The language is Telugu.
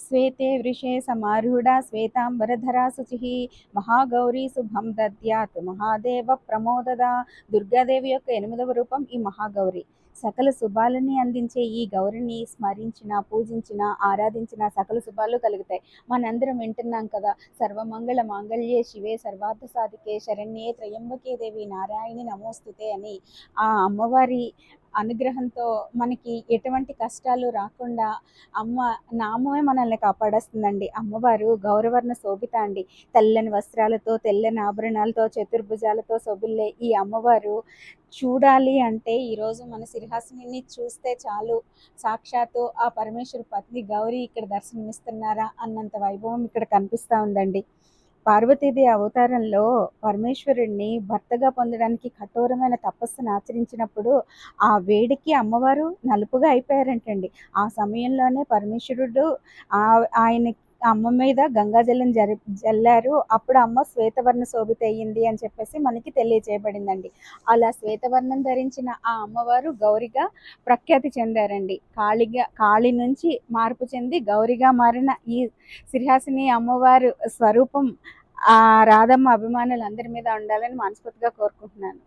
శ్వేతే వృషే సమారూఢ శ్వేతాంబరధరా శుచిః మహాగౌరీ శుభం దద్యాత్ మహాదేవ ప్రమోదద. దుర్గాదేవి యొక్క 8వ రూపం ఈ మహాగౌరి. సకల శుభాలని అందించే ఈ గౌరిని స్మరించిన, పూజించిన, ఆరాధించిన సకల శుభాలు కలుగుతాయి. మనందరం వింటున్నాం కదా, సర్వమంగళ మాంగళ్యే శివే సర్వార్థ సాధికే శరణ్యే త్రయంబకే దేవి నారాయణి నమోస్తుతే అని ఆ అమ్మవారి అనుగ్రహంతో మనకి ఎటువంటి కష్టాలు రాకుండా అమ్మ నామమే మనల్ని కాపాడేస్తుందండి. అమ్మవారు గౌరవర్ణ శోభిత అండి. తెల్లని వస్త్రాలతో, తెల్లని ఆభరణాలతో, చతుర్భుజాలతో శోభిల్లే ఈ అమ్మవారు చూడాలి అంటే ఈరోజు మన సిరిహాసిని చూస్తే చాలు, సాక్షాత్తు ఆ పరమేశ్వర పత్ని గౌరీ ఇక్కడ దర్శనమిస్తున్నారా అన్నంత వైభవం ఇక్కడ కనిపిస్తూ ఉందండి. పార్వతీదేవి అవతారంలో పరమేశ్వరుడిని భర్తగా పొందడానికి కఠోరమైన తపస్సును ఆచరించినప్పుడు ఆ వేడికి అమ్మవారు నలుపుగా అయిపోయారంటండి. ఆ సమయంలోనే పరమేశ్వరుడు ఆయన అమ్మ మీద గంగాజలం జల్లారు. అప్పుడు అమ్మ శ్వేతవర్ణ శోభిత అయ్యింది అని చెప్పేసి మనకి తెలియచేయబడిందండి. అలా శ్వేతవర్ణం ధరించిన ఆ అమ్మవారు గౌరిగా ప్రఖ్యాతి చెందారండి. కాళి నుంచి మార్పు చెంది గౌరిగా మారిన ఈ శ్రీహాసిని అమ్మవారు స్వరూపం ఆ రాధమ్మ అభిమానులు అందరి మీద ఉండాలని మనస్ఫూర్తిగా కోరుకుంటున్నాను.